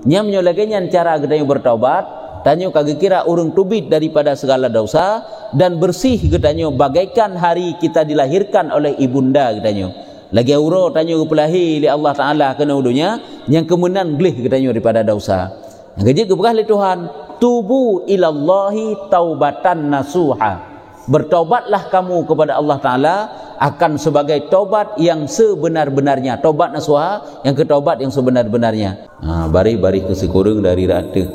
nyamnyo lagi nyan cara gedanyo bertaubat, tanyo kagak kira urung tubit daripada segala dosa dan bersih gedanyo bagaikan hari kita dilahirkan oleh ibunda gedanyo. Lagi uro tanyo kepelahi li Allah Taala kena udunya yang kemudian glih gedanyo daripada dosa. Yang kejik kebegah li Tuhan, tubu ilallahi taubatan nasuha. Bertaubatlah kamu kepada Allah Ta'ala akan sebagai taubat yang sebenar-benarnya. Taubat nasuha yang ketaubat yang sebenar-benarnya. Bari-bari kesekurang dari rata.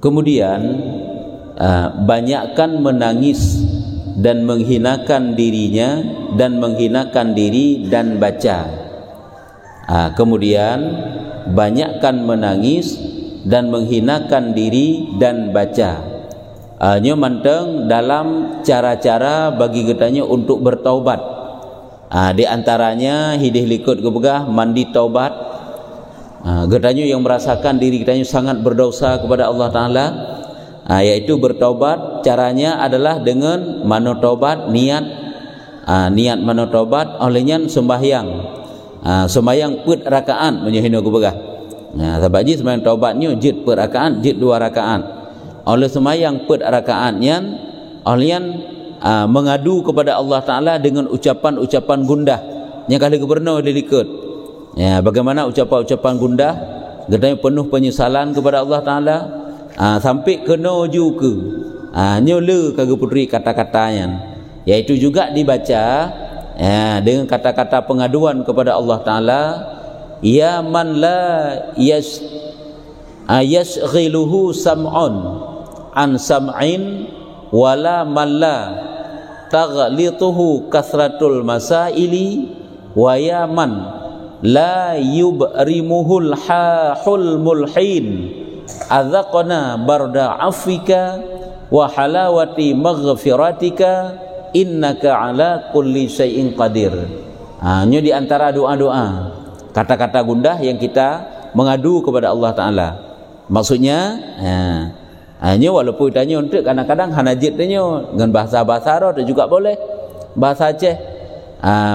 Kemudian banyakkan menangis dan menghinakan dirinya dan menghinakan diri dan baca. Kemudian banyakkan menangis dan menghinakan diri dan baca. Nyo manteng dalam cara-cara bagi getanya untuk bertaubat. Di antaranya hidih likut kebegah mandi taubat. Getanya yang merasakan diri getanya sangat berdosa kepada Allah Taala, yaitu bertaubat. Caranya adalah dengan manotaubat niat. Niat manotaubat olehnya sembahyang. Sembahyang put rakaat menyehino kebegah. Sabaji sembahyang taubatnya jid per rakaat, jid 2 rakaat. Oleh semayang pet rakaatnya olehnya mengadu kepada Allah Ta'ala dengan ucapan-ucapan gundah yang kali gubernur dilikut. Bagaimana ucapan-ucapan gundah gedanya penuh penyesalan kepada Allah Ta'ala, sampai kena juga nyole kagak putri kata-katanya, yaitu juga dibaca dengan kata-kata pengaduan kepada Allah Ta'ala. Ya man la yashghiluhu sam'un an sam'in wala malla taghlituhu kasratul masaili wa yaman la yubrimuhul hahul mulhin adzaqna barda afika wa halawati maghfiratika innaka ala kulli syai'in qadir. Ini di antara doa-doa kata-kata gundah yang kita mengadu kepada Allah Ta'ala. Maksudnya hanya walaupun tanya untuk kadang-kadang hanajit tanya dengan bahasa-bahasa Arab juga boleh, bahasa Aceh.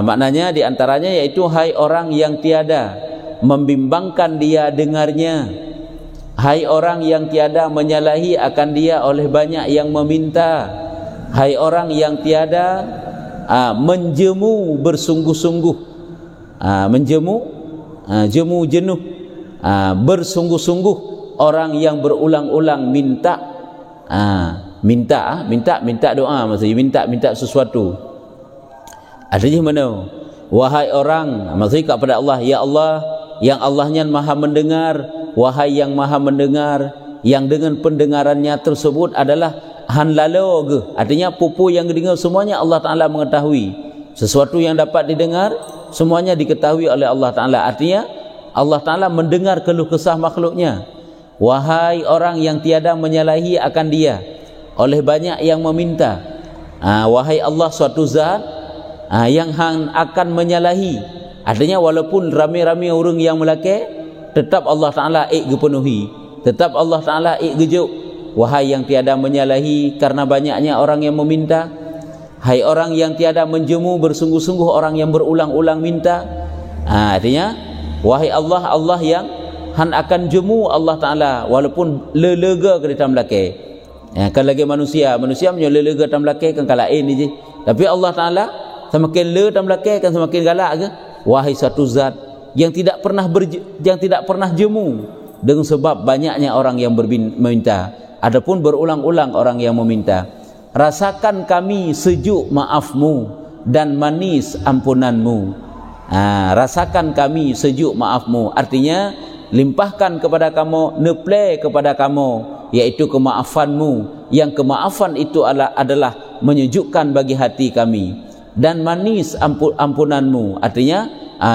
Maknanya diantaranya yaitu hai orang yang tiada membimbangkan dia dengarnya, hai orang yang tiada menyalahi akan dia oleh banyak yang meminta, hai orang yang tiada menjemu bersungguh-sungguh, jemu jenuh, bersungguh-sungguh orang yang berulang-ulang minta. Minta doa, maksudnya minta sesuatu. Artinya mana? Wahai orang, maksudnya kepada Allah, ya Allah yang Allahnya maha mendengar, wahai yang maha mendengar, yang dengan pendengarannya tersebut adalah hanlalo. Artinya pupu yang didengar semuanya Allah Ta'ala mengetahui. Sesuatu yang dapat didengar semuanya diketahui oleh Allah Ta'ala. Artinya Allah Ta'ala mendengar keluh kesah makhluknya. Wahai orang yang tiada menyalahi akan dia oleh banyak yang meminta. Wahai Allah suatu zat yang akan menyalahi. Artinya walaupun ramai-ramai orang yang melake, tetap Allah Ta'ala gepenuhi, tetap Allah Ta'ala gejuk. Wahai yang tiada menyalahi karena banyaknya orang yang meminta, hai orang yang tiada menjemu bersungguh-sungguh orang yang berulang-ulang minta. Artinya wahai Allah, Allah yang akan jemu Allah Ta'ala walaupun lelega ke dalam belakang. Kan lagi manusia punya lelega dalam belakang kan kalain je. Tapi Allah Ta'ala semakin le dalam belakang kan semakin galak ke. Wahai satu zat yang tidak pernah jemu dengan sebab banyaknya orang yang meminta, adapun berulang-ulang orang yang meminta. Rasakan kami sejuk maafmu dan manis ampunanmu. Rasakan kami sejuk maafmu, artinya limpahkan kepada kamu, neple kepada kamu, yaitu kemaafanmu, yang kemaafan itu adalah menyejukkan bagi hati kami, dan manis ampunanmu, artinya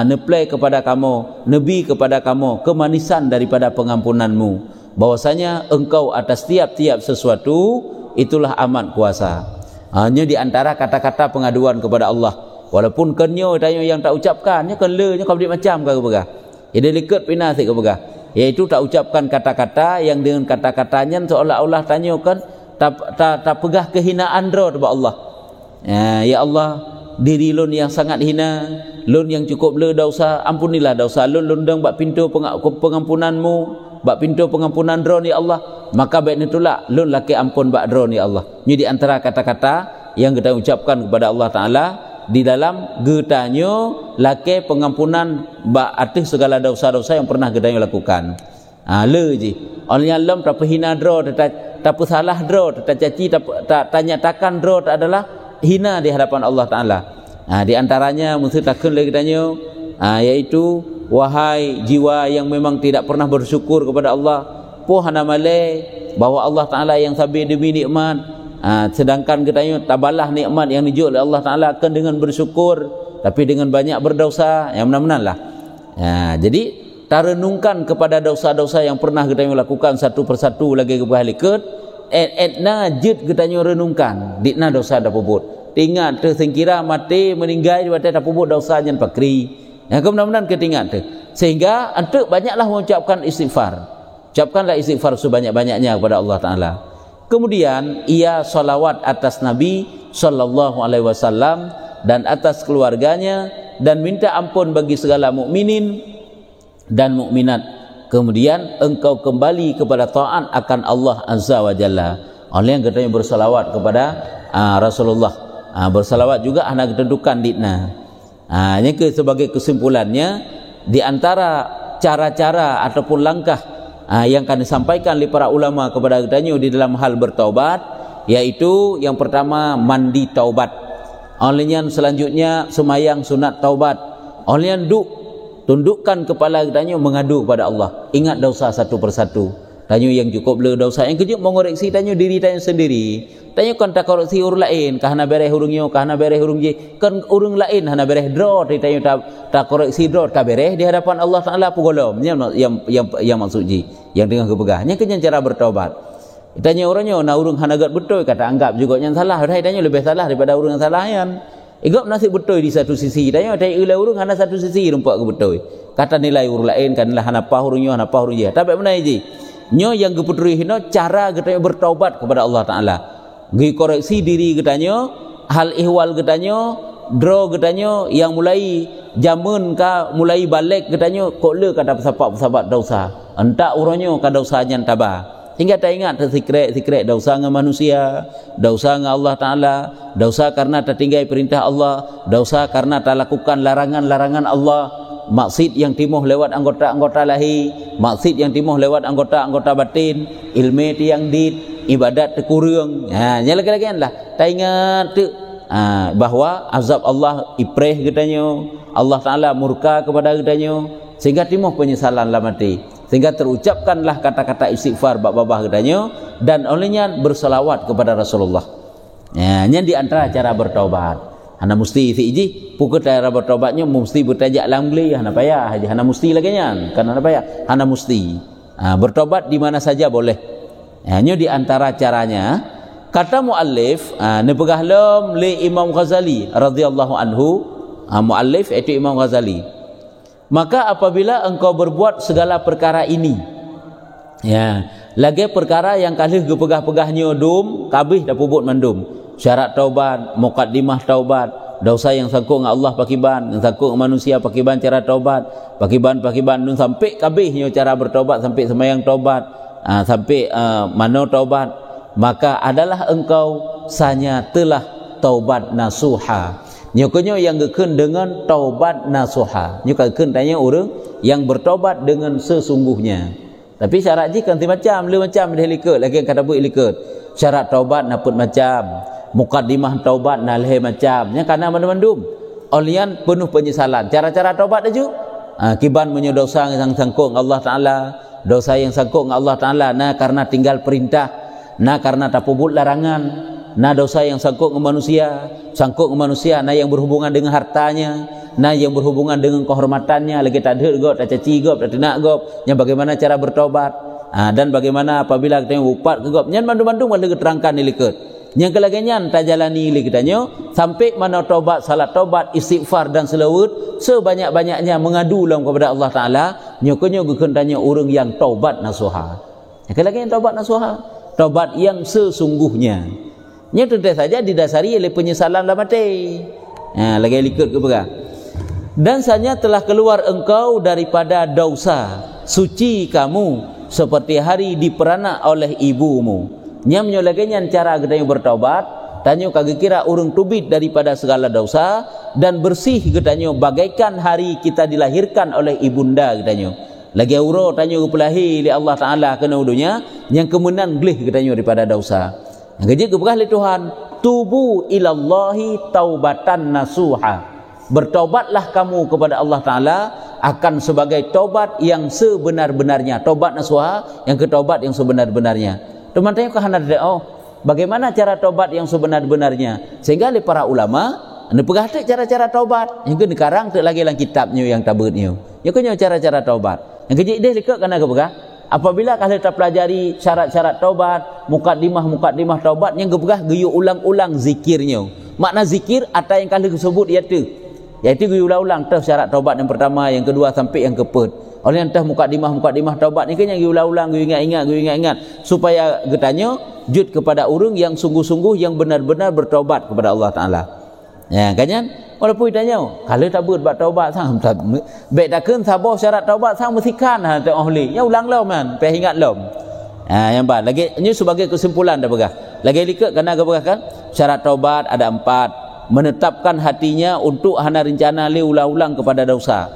neple kepada kamu, nebi kepada kamu kemanisan daripada pengampunanmu, bahwasanya engkau atas tiap-tiap sesuatu itulah amat kuasa. Hanya di antara kata-kata pengaduan kepada Allah, walaupun kenyo tanya yang tak ucapkan, nya kelenya kau macam ke begah. Ia dekat pina sik ke begah, iaitu tak ucapkan kata-kata yang dengan kata-katanya seolah-olah tanyakan tak pegah kehinaan dro kepada Allah. Ya Allah, diri lun yang sangat hina, lun yang cukup le dosa, ampunilah dosa lun, lun dang bak pintu pengampunanmu, bak pintu pengampunan dron ya Allah, maka baik itulah lun laki ampun bak dron ya Allah. Ini di antara kata-kata yang kita ucapkan kepada Allah Ta'ala di dalam getanyo laki pengampunan bak atas segala dosa-dosa yang pernah getanyo lakukan. Le je oleh alam tak hina dro, tak salah dro, tak caci, tak nyatakan dro adalah hina di hadapan Allah Ta'ala. Di antaranya mesti takkan lagi tanya, yaitu wahai jiwa yang memang tidak pernah bersyukur kepada Allah, pohana male bahwa Allah Ta'ala yang sabi demi nikmat, sedangkan katanya tabalah nikmat yang dijual oleh Allah Ta'ala akan dengan bersyukur, tapi dengan banyak berdosa, yang benar-benar lah. Jadi tarenungkan kepada dosa-dosa yang pernah kita lakukan satu persatu lagi ke bahalikat, etna jid kita renungkan dikna dosa dah puput. Tingat tu sengkira mati meninggal di batas dah puput dosa jan pakri. Yang benar-benar ketingat tu. Sehingga antuk banyaklah mengucapkan istighfar. Ucapkanlah istighfar sebanyak-banyaknya kepada Allah Ta'ala. Kemudian ia salawat atas Nabi sallallahu alaihi wasallam dan atas keluarganya, dan minta ampun bagi segala mukminin dan mukminat. Kemudian engkau kembali kepada taat akan Allah Azza wa Jalla. Oleh yang katanya bersalawat kepada Rasulullah. Bersalawat juga anak kedudukan ditna. Yang sebagai kesimpulannya, di antara cara-cara ataupun langkah yang akan disampaikan oleh para ulama kepada katanya di dalam hal bertaubat, yaitu yang pertama mandi taubat. Olehnya selanjutnya semayang sunat taubat. Olehnya tundukkan kepala katanya mengadu kepada Allah. Ingat dosa satu persatu. Tanya yang cukup le dosa, yang kejut mengoreksi tanya diri tanya sendiri. Tanya kan tak koreksi urang lain, kah hana bereh urang yo, kah hana bereh urang je, kan urang lain hana bereh drot, tanya tak koreksi drot ka bereh di hadapan Allah Taala pugolom. Yang maksud je, yang dengan kepegahnya kan cara bertaubat. Tanya orangnya na urang hana gat betul, kata anggap juga yang salah, tanya lebih salah daripada urang yang salah yan. Igap nasib betul di satu sisi, tanya ilai urang hana satu sisi rumpak ke betul. Kata nilai urang lain kan lah hana pah urang yo, hana pah urang je. Tapi mana je? Nyo yang keputri hino cara kita bertaubat kepada Allah Ta'ala, gi koreksi diri katanya, hal ihwal katanya, draw katanya yang mulai jamun ka mulai balik katanya kok le kata sahabat dosa entak uronyo ka dosa jan tabah, hingga tak ingat secret dosa dengan manusia, dosa dengan Allah Ta'ala, dosa karena tertinggal perintah Allah, dosa karena tak lakukan larangan-larangan Allah, maksud yang timuh lewat anggota-anggota lahir, maksud yang timuh lewat anggota-anggota batin, ilmu yang dit, ibadat terkurang. Nya lagi-lagi lah. Tak ingat tu bahawa azab Allah ipreh katanya, Allah Taala murka kepada katanya, sehingga timuh penyesalan lah mati. Sehingga terucapkanlah kata-kata istighfar bab-babah katanya, dan olehnya berselawat kepada Rasulullah. Nya di antara cara bertaubat. Hana mesti isi pukul cara bertobatnya mesti bertajak lamgli, hana payah aja, hana mesti lagi nya, kan hana payah, hana mesti. Bertobat di mana saja boleh. Hanya di antara caranya, kata muallif, nepegah lom li Imam Ghazali radhiyallahu anhu, muallif itu Imam Ghazali. Maka apabila engkau berbuat segala perkara ini, lagi perkara yang kali gepegah-pegahnya dum, kabih dah pubut mandum. Syarat taubat, muqaddimah taubat, dosa yang sangkut dengan Allah pakiban, yang sangkut dengan manusia pakiban cara taubat, pakiban nun sampai kabihnya cara bertaubat, sampai semayang taubat, sampai mano taubat, maka adalah engkau sanya telah taubat nasuha. Nyokonyo yang geken dengan taubat nasuha. Nyokonyo tanya orang yang bertaubat dengan sesungguhnya. Tapi syarat je kan macam dah liket lagi yang kata buat liket. Syarat taubat naput macam, muqaddimah taubat nalhe macam, nya karena mandum olian penuh penyesalan. Cara-cara taubat aja kiban menyodosa yang sangkut Allah Taala, dosa yang sangkut Allah Taala nah karena tinggal perintah, nah karena tak pubut larangan, nah dosa yang sangkut dengan manusia, nah yang berhubungan dengan hartanya, nah yang berhubungan dengan kehormatannya, lagi tak ada gop, tak caci gop, tak tenak gop, nya bagaimana cara bertaubat. Dan bagaimana apabila kita upat ke gop, nyan mandum-mandum boleh diterangkan ni liket. Yang kelagian tak jalani li katanya sampai mana taubat, salat taubat, istighfar dan selawat sebanyak-banyaknya mengadu lawan kepada Allah Taala, nyokonyo gukeun tanya orang yang taubat nasuha. Yang kelagian taubat nasuha, taubat yang sesungguhnya. Nya tentu saja didasari oleh penyesalan lah mati. Lagi liket ke berah. Dan sanya telah keluar engkau daripada dosa, suci kamu seperti hari diperanak oleh ibumu. Nyamnyo lagi nyan cara gedanyo bertaubat, tanyo kagak kira urung tubit daripada segala dosa dan bersih gedanyo bagaikan hari kita dilahirkan oleh ibunda gedanyo. Lagi uro tanyo kepelahi li Allah Taala kena udunya yang kemenan glih gedanyo daripada dosa. Yang kejik kepegah li Tuhan, tubu ilallahi taubatan nasuha. Bertaubatlah kamu kepada Allah Ta'ala akan sebagai taubat yang sebenar-benarnya. Taubat nasuha, yang ketaubat yang sebenar-benarnya. Teman tanya ke hanad bagaimana cara taubat yang sebenar-benarnya? Sehingga oleh para ulama anda pegah cara-cara taubat. Yang ke sekarang tak lagi dalam kitabnya yang tabutnya. Yang punya cara-cara taubat. Yang kejik dia likut kena ke pegah. Apabila kalau kita pelajari syarat-syarat taubat, mukaddimah taubat, yang kepegah guyuk ulang-ulang zikirnya. Makna zikir atau yang kalau disebut iaitu ulang-ulang tah syarat taubat yang pertama, yang kedua sampai yang keempat. Oleh yang tah mukadimah taubat ni kan yang ulang-ulang, ingat supaya getanya jud kepada orang yang sungguh-sungguh yang benar-benar bertaubat kepada Allah Taala. Ya, kanyan walaupun ditanya kalau tak buat taubat sang baik takkan sabar syarat taubat sang mestikan ha tak ahli. Ya ulang lom man, pe ingat lom. Yang baik lagi ini sebagai kesimpulan dah begah. Lagi likut kena begah kan syarat taubat ada 4. Menetapkan hatinya untuk hana rencana li ulang-ulang kepada dosa.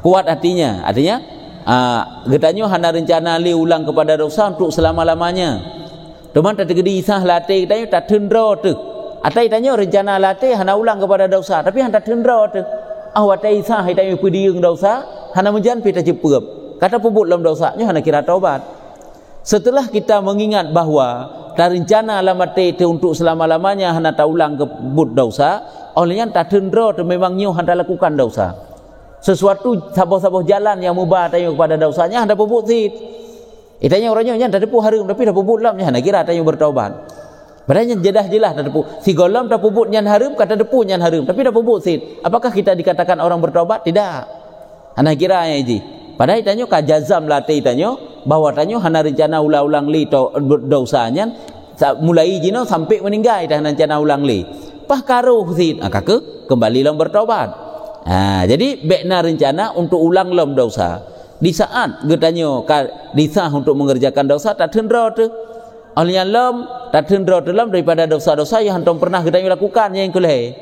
Kuat hatinya, artinya getanyo hana rencana li ulang kepada dosa untuk selama-lamanya. Teman tak tergedi isah latih getanyo tak tendro tu. Atai tanyo rencana latih hana ulang kepada dosa, tapi hana tendro tu. Atai isah hitanyo pediung dosa, hana menjan pita cepep. Kata pubut dalam dosanya hana kira taubat. Setelah kita mengingat bahawa rencana alamat itu untuk selama-lamanya hana taulang ke but dosa, olehnya tak tendro tu memang nyu hana lakukan dosa. Sesuatu saboh-saboh jalan yang mubah tayo kepada dosanya hana pubut sit. Itanya orangnya nya tak depu harum tapi dah pubut lamnya hana kira tayo bertaubat. Padahal jelas-jelas dah depu. Si golam dah pubut nyan harum kata depu nyan harum tapi dah pubut sit. Apakah kita dikatakan orang bertaubat? Tidak. Hana kira ya ji. Padahal itanya kajazam latih itanya bahawa tanyo hana rencana ulang-ulang li dosanya mulai jino sampai meninggal dah rencana ulang li. Pah karo sit kakak kembali lom bertaubat. Jadi bekna rencana untuk ulang lom dosa. Di saat getanyo disah untuk mengerjakan dosa tak tendro tu. Olehnya lom tak tendro dalam daripada dosa-dosa yang hantam pernah getanyo lakukan yang keleh.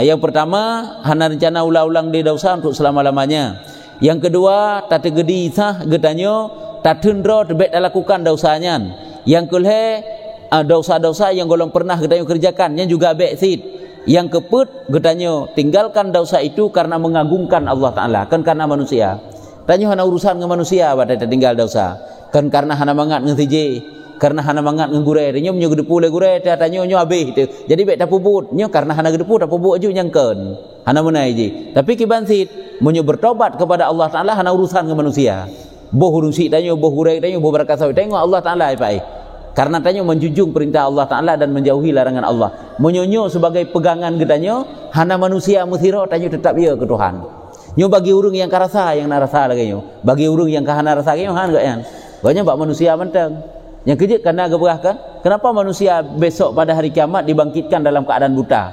Yang pertama hana rencana ulang-ulang di dosa untuk selama-lamanya. Yang kedua tak tergedi sah getanyo tak tendro tebet lakukan dosanya. Yang keleh dosa-dosa yang golong pernah getanyo kerjakan yang juga beksit. Yang keput getanyo tinggalkan dosa itu karena mengagungkan Allah Taala, kan karena manusia. Tanyo hana urusan dengan manusia pada tinggal dosa. Kan karena hana mangat ngentije, karena hana mangat ngegure nyo nyo gedepu le gure tanyo nyo habis tu. Jadi bek tak pubut nyo karena hana gedepu tak pubut aju nyangken. Hana menai je. Tapi kibansit menyo bertobat kepada Allah Taala hana urusan dengan manusia. Boh urusi tanyo boh gure tanyo boh berkat sawit tengok Allah Taala pai. Karena tanyo menjunjung perintah Allah Taala dan menjauhi larangan Allah. Menyonyo sebagai pegangan getanyo hana manusia musiro tanyo tetap ia ke Tuhan. Nyo bagi urang yang karasa yang narasa lagi nyo. Bagi urang yang kahana rasa nyo han gak yan. Banyak bak manusia menteng. Yang kejut karena geberahkan kenapa manusia besok pada hari kiamat dibangkitkan dalam keadaan buta.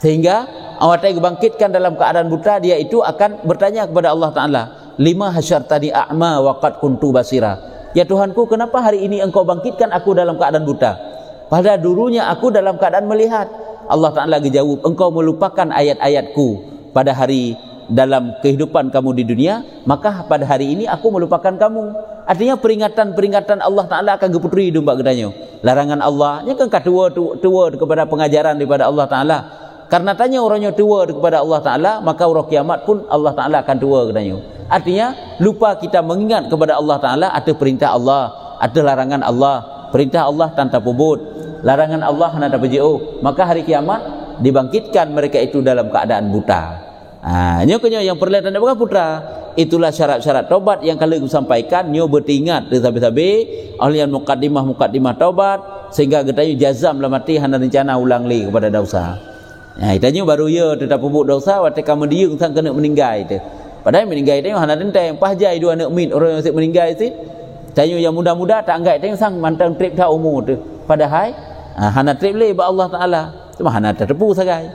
Sehingga awak dibangkitkan dalam keadaan buta, dia itu akan bertanya kepada Allah Taala, "Lima hasyartani a'ma wa qad kuntu basira." Ya Tuhanku, kenapa hari ini engkau bangkitkan aku dalam keadaan buta? Padahal dulunya aku dalam keadaan melihat. Allah Ta'ala jawab, engkau melupakan ayat-ayatku pada hari dalam kehidupan kamu di dunia, maka pada hari ini aku melupakan kamu. Artinya peringatan-peringatan Allah Ta'ala akan geputri hidung bak gedanyo. Larangan Allah, nya kan tua kepada pengajaran daripada Allah Ta'ala. Karena tanya orangnya tua kepada Allah Ta'ala, maka orang kiamat pun Allah Ta'ala akan tua gedanyo. Artinya lupa kita mengingat kepada Allah Ta'ala, ada perintah Allah, ada larangan Allah. Perintah Allah tanpa pubut, larangan Allah tanpa berjauh. Maka hari kiamat dibangkitkan mereka itu dalam keadaan buta. Nyo yang perlihat anda bukan putra. Itulah syarat-syarat taubat yang kalau aku sampaikan. Nyo bertingat sabi-sabi ahlian mukaddimah taubat sehingga getayu jazam dalam hati hana rencana ulang li kepada dosa. Itanya baru ya tetap pubut dosa waktu kamu dia sang kena meninggal itu. Padahal meninggal itu hana denteng pahjai dua anak min orang yang meninggal itu. Tanyo yang muda-muda tak anggap tengok sang mantang trip dah umur tu. Padahal hana trip le ba Allah Taala. Cuma hana tertepu sagai.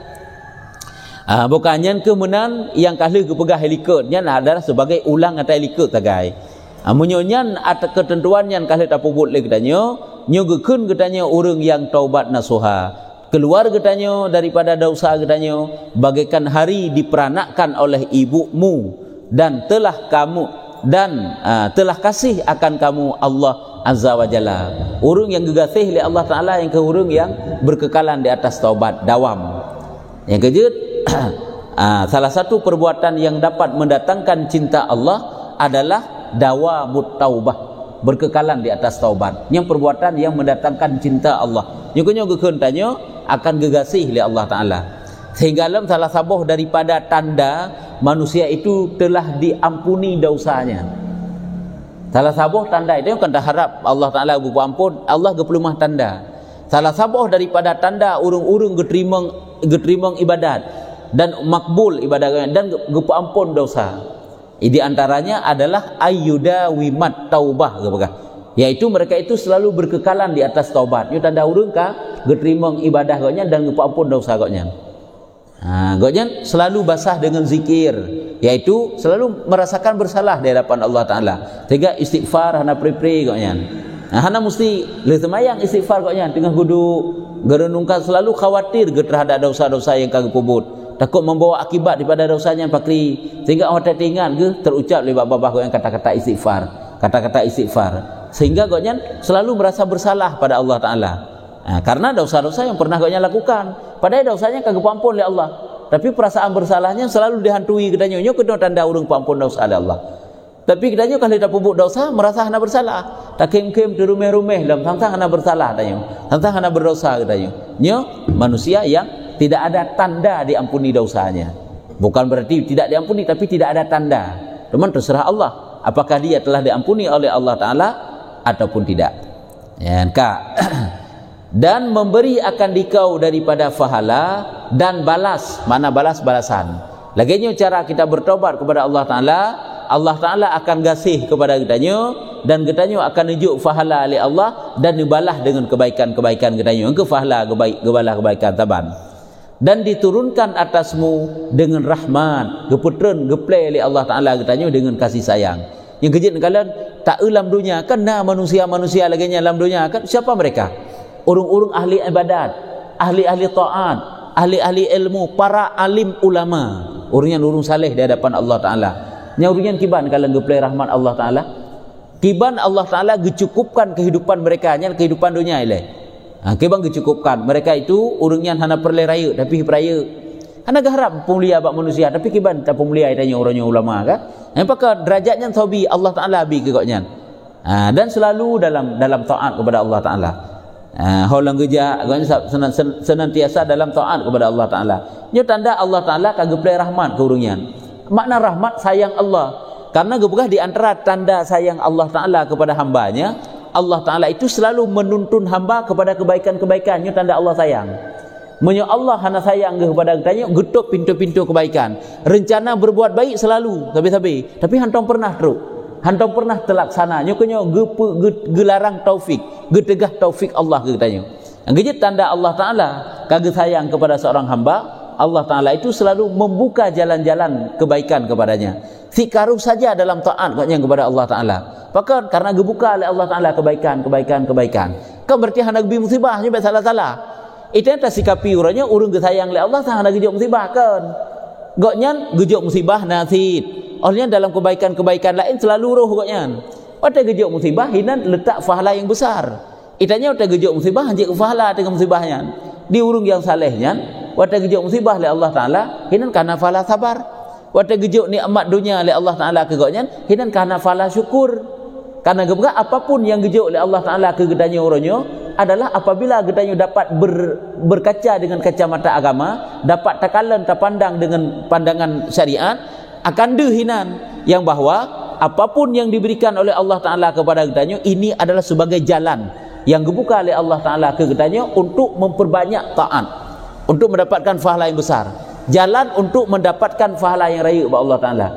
Bukannya kemenan yang kali kepegah helikopternya adalah sebagai ulang atas helikopter tagai. Menyonyan ada ketentuan yang kali tak pubut lagi katanya, nyogekun katanya orang yang taubat nasuha. Keluar katanya daripada dosa katanya, bagaikan hari diperanakkan oleh ibumu dan telah kasih akan kamu Allah Azza wa Jalla. Orang yang gegasih oleh Allah Ta'ala yang ke orang yang berkekalan di atas taubat dawam. Yang kejut, salah satu perbuatan yang dapat mendatangkan cinta Allah adalah dawamut taubah, berkekalan di atas taubat. Yang perbuatan yang mendatangkan cinta Allah. Nyukunya tanya akan gegasih oleh Allah Ta'ala. Sehingga dalam salah satu daripada tanda manusia itu telah diampuni dosanya. Salah satu tanda itu kan dah harap Allah Ta'ala berampun, Allah gepelemah tanda. Salah satu daripada tanda urung-urung geterimang ibadat dan makbul ibadat dan gepampun dosa. Di antaranya adalah ayyuda wimat taubah, yaitu mereka itu selalu berkekalan di atas taubat. Itu tanda urung ka geterimang ibadah gaknya dan gepampun dosa gaknya. Gaknya selalu basah dengan zikir, yaitu selalu merasakan bersalah di hadapan Allah Ta'ala. Tiga istighfar hana pri-pri gaknya. Hana mesti lesemayang istighfar gaknya tengah duduk gerenungkan selalu khawatir terhadap dosa-dosa yang kagak pubut, takut membawa akibat daripada dosanya pakri, sehingga orang tertingan ke terucap oleh babah yang kata-kata istighfar, sehingga gaknya selalu merasa bersalah pada Allah Ta'ala. Karena dosa-dosa yang pernah gaknya lakukan, padahal dosanya kagak pampun oleh Allah, tapi perasaan bersalahnya selalu dihantui katanya. Kena tanda urung pampun dosa oleh Allah. Tapi katanya kalau tak pubuk dosa merasa hana bersalah, tak kem-kem di rumah-rumah dalam tentang hana bersalah katanya, tentang hana berdosa katanya. Manusia yang tidak ada tanda diampuni dosanya. Bukan berarti tidak diampuni, tapi tidak ada tanda. Teman terserah Allah apakah dia telah diampuni oleh Allah Ta'ala ataupun tidak. Ya, dan memberi akan dikau daripada pahala dan balas. Mana balas-balasan. Laginya cara kita bertobat kepada Allah Ta'ala, Allah Ta'ala akan gasih kepada kitanya, dan kitanya akan nunjuk pahala oleh Allah dan dibalah dengan kebaikan-kebaikan kitanya. Ke pahala gebalah kebaikan taban. Dan diturunkan atasmu dengan rahmat, geputren geplay oleh Allah Ta'ala kitanya dengan kasih sayang. Yang kejut kalian tak dalam dunia kan manusia-manusia laginya dalam dunia kan siapa mereka? Orang-orang ahli ibadat, ahli-ahli taat, ahli-ahli ilmu, para alim ulama, orang yang urung saleh di hadapan Allah Ta'ala. Nyauringan kiban kalau geplay rahmat Allah Ta'ala, kiban Allah Ta'ala gecukupkan kehidupan mereka, kehidupan dunia ini. Kiban gecukupkan mereka itu orang yang hana perle raya tapi raya hana gaharap pemulia bak manusia, tapi kiban tak pemulia itanya orangnya ulama kan. Apakah derajatnya sabi Allah Ta'ala bi kegaknya. Dan selalu dalam taat kepada Allah Ta'ala. Holang geja senantiasa dalam taat kepada Allah Ta'ala. Ini tanda Allah Ta'ala kagak play rahmat ke orangnya. Makna rahmat sayang Allah. Karena gepegah di antara tanda sayang Allah Ta'ala kepada hambanya, Allah Ta'ala itu selalu menuntun hamba kepada kebaikan-kebaikan. Ini tanda Allah sayang. Menyo Allah hana sayang kepada kita, getuk pintu-pintu kebaikan. Rencana berbuat baik selalu tapi hantong pernah teruk. Hantong pernah terlaksana. Nyoknya gelarang taufik, getegah taufik Allah ke kitanya. Yang tanda Allah Ta'ala kagak sayang kepada seorang hamba, Allah Ta'ala itu selalu membuka jalan-jalan kebaikan kepadanya. Fikaruh saja dalam taat kepada Allah Ta'ala. Bahkan karena gebuka oleh Allah Ta'ala kebaikan. Kan berarti hana gebi musibah, nyebab salah-salah. Itu yang tak sikapi orangnya, urung gesayang oleh Allah, hana gejok musibah kan. Goknya gejok musibah nasid. Olehnya dalam kebaikan-kebaikan lain selalu roh goknya. Pada gejok musibah, hinan letak pahala yang besar. Itanya pada gejok musibah, hanjik ke pahala dengan musibahnya. Di urung yang salehnya, pada gejok musibah oleh Allah Ta'ala, hinan karena pahala sabar. Pada gejok nikmat dunia oleh Allah Ta'ala kegoknya, hinan karena pahala syukur. Karena apapun yang gejok oleh Allah Ta'ala ke gedanya orangnya adalah apabila gedanya dapat berkaca dengan kacamata agama, dapat takalan terpandang dengan pandangan syariat, akan dehinan yang bahwa apapun yang diberikan oleh Allah Ta'ala kepada gedanya ini adalah sebagai jalan yang dibuka oleh Allah Ta'ala ke gedanya untuk memperbanyak taat, untuk mendapatkan pahala yang besar, jalan untuk mendapatkan pahala yang raya kepada Allah Ta'ala.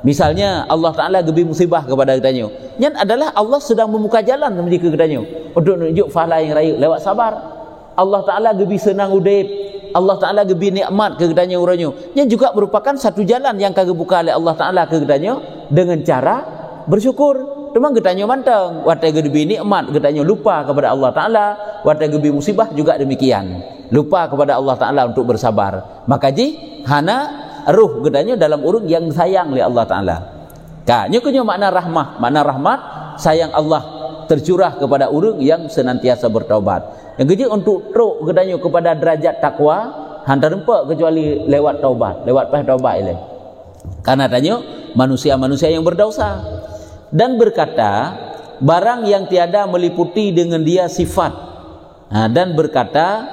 Misalnya Allah Ta'ala gebi musibah kepada kitanya, yang adalah Allah sedang membuka jalan menuju ke kitanya untuk menunjuk pahala yang raya lewat sabar. Allah Ta'ala gebi senang udip, Allah Ta'ala gebi nikmat ke gedanya uranyo. Yang juga merupakan satu jalan yang kagak buka oleh Allah Ta'ala ke gedanya dengan cara bersyukur. Cuma gedanya manteng, watai gebi nikmat gedanya lupa kepada Allah Ta'ala, watai gebi musibah juga demikian. Lupa kepada Allah Ta'ala untuk bersabar. Maka hana ruh gedanya dalam urung yang sayang oleh Allah Ta'ala. Kanya kunyo makna rahmah. Makna rahmat, sayang Allah tercurah kepada urung yang senantiasa bertaubat. Yang keji untuk teruk gedanya kepada derajat takwa, hantar rempak kecuali lewat taubat, lewat taubat ini. Karena tanya manusia-manusia yang berdosa. Dan berkata barang yang tiada meliputi dengan dia sifat. Dan berkata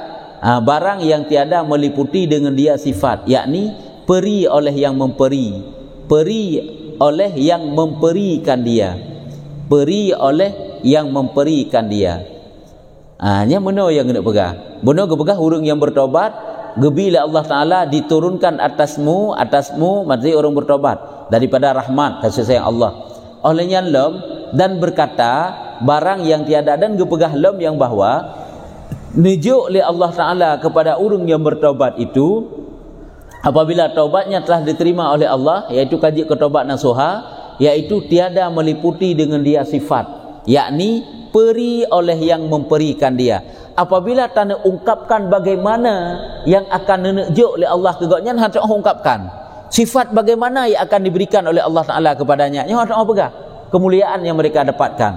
barang yang tiada meliputi dengan dia sifat, yakni peri oleh yang memberi, peri oleh yang memberikan dia, peri oleh yang memberikan dia. Nya mana yang kena pegah? Benar ke pegah urang yang bertobat, gebila Allah Ta'ala diturunkan atasmu maksudnya orang bertobat daripada rahmat kasih sayang Allah. Olehnya lem dan berkata barang yang tiada, dan gepegah lem yang bahwa nujuk oleh Allah Ta'ala kepada urang yang bertobat itu apabila taubatnya telah diterima oleh Allah, yaitu kaji ketaubat nasuha, yaitu tiada meliputi dengan dia sifat, yakni peri oleh yang memberikan dia. Apabila tanda ungkapkan bagaimana yang akan dinujuk oleh Allah kegaknya, hendak ungkapkan sifat bagaimana yang akan diberikan oleh Allah Ta'ala kepadanya. Yang hendak apa? Kemuliaan yang mereka dapatkan,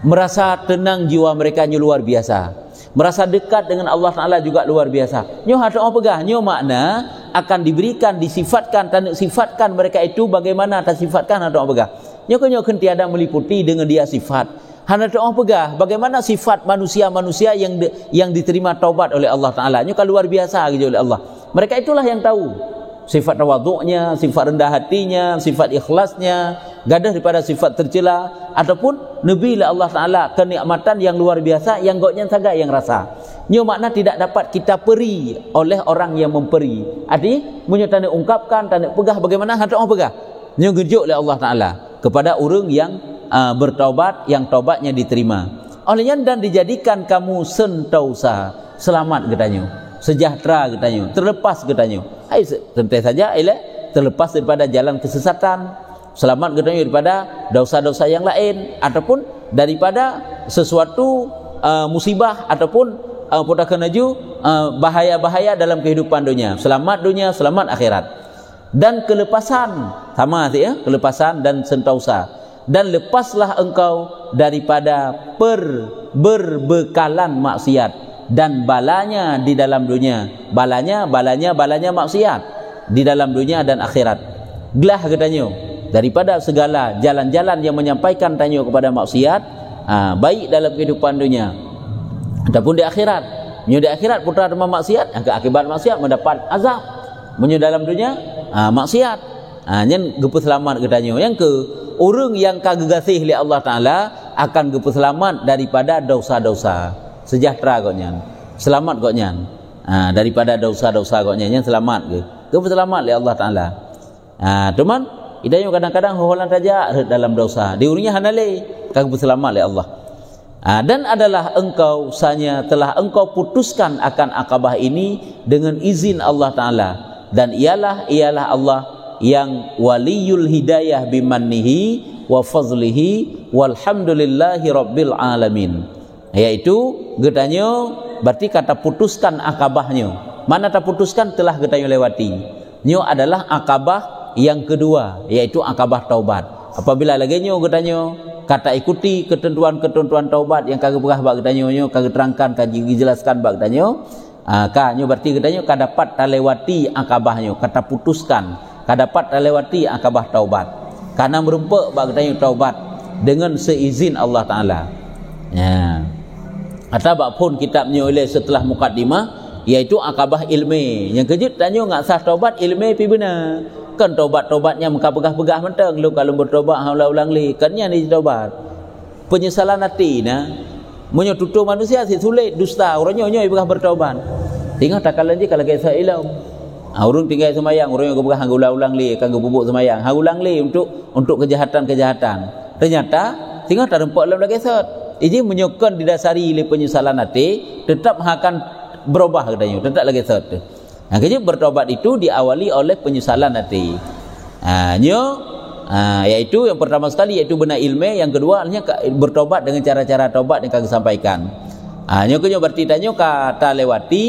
merasa tenang jiwa mereka luar biasa, merasa dekat dengan Allah Ta'ala juga luar biasa. Nyo hendak apa? Nyo makna akan diberikan, disifatkan, tanda sifatkan mereka itu bagaimana tersifatkan hendak apa? Nyo tiada meliputi dengan dia sifat. Hendak apa? Bagaimana sifat manusia-manusia yang diterima taubat oleh Allah Ta'ala. Nyo kan luar biasa gitu oleh Allah. Mereka itulah yang tahu sifat tawaduknya, sifat rendah hatinya, sifat ikhlasnya, gadah daripada sifat tercela, ataupun Nabi Allah Ta'ala kenikmatan yang luar biasa yang goknya saga yang rasa. Nyo makna tidak dapat kita peri oleh orang yang memberi. Arti munyo tanda ungkapkan, tanda pegah bagaimana hendak orang pegah. Nyo gejuk oleh Allah Ta'ala kepada orang yang bertaubat, yang taubatnya diterima. Olehnya dan dijadikan kamu sentosa, selamat katanya, sejahtera katanya, terlepas katanya. Tentu saja terlepas daripada jalan kesesatan, selamat katanya daripada dosa-dosa yang lain, ataupun daripada sesuatu musibah ataupun bahaya-bahaya dalam kehidupan dunia. Selamat dunia, selamat akhirat. Dan kelepasan sama ya, kelepasan dan sentosa. Dan lepaslah engkau daripada berbekalan maksiat dan balanya di dalam dunia. Balanya maksiat di dalam dunia dan akhirat. Gelah katanya daripada segala jalan-jalan yang menyampaikan tanya kepada maksiat, baik dalam kehidupan dunia ataupun di akhirat. Menyo di akhirat putra demam maksiat, akibat maksiat mendapat azab. Menyo dalam dunia maksiat, nyen gepu selamat katanya. Yang ke orang yang kagegasih oleh Allah Ta'ala akan gepu selamat daripada dosa-dosa, sejahtera koknya, selamat koknya daripada dosa-dosa koknya, yang selamat gepu selamat oleh Allah Ta'ala. Cuman idanya kadang-kadang hoholan saja dalam dosa, diurinya hanale kagepu selamat oleh Allah. Dan adalah engkau sanya telah engkau putuskan akan akabah ini dengan izin Allah Ta'ala, dan ialah Allah yang waliyul hidayah bimannihi wa fadlihi walhamdulillahi rabbil alamin. Yaitu getanya berarti kata putuskan akabahnya. Mana tak putuskan telah getanya lewati. Nyo adalah akabah yang kedua, yaitu akabah taubat. Apabila lagi nyo getanya kata ikuti ketentuan-ketentuan taubat yang kagak berah bak getanya nyo kagak terangkan, kagak dijelaskan bak getanya, nyo berarti getanya kadapat lewati akabahnya, kata putuskan kadapat lewati akabah taubat, karena merumpak bagdanya taubat dengan seizin Allah Ta'ala. Ya. Atau pun kitabnya oleh setelah mukaddimah, yaitu akabah ilmi. Yang kejut tanya ngak sah taubat ilmi pi benar. Kan taubat-taubatnya muka pegah-pegah mentang lu kalau bertaubat ulang-ulang li. Kannya ni taubat. Penyesalan hati nah. Munyo tutur manusia si sulit dusta, orangnya nyoy pegah bertaubat. Tinggal takalan je kalau kisah ilmu. Orang tinggal semayang, orang yang berpegang ulang-ulang li, kan bubuk semayang, ulang li untuk kejahatan-kejahatan. Ternyata tinggal tak rempak dalam lagi set. Ini menyokong didasari oleh penyesalan hati, tetap akan berubah katanya, tetap lagi set. Kerja bertobat itu diawali oleh penyesalan hati. Iaitu yang pertama sekali iaitu benar ilmu, yang kedua hanya bertobat dengan cara-cara tobat yang kami sampaikan. Kerja berarti tanya kata lewati,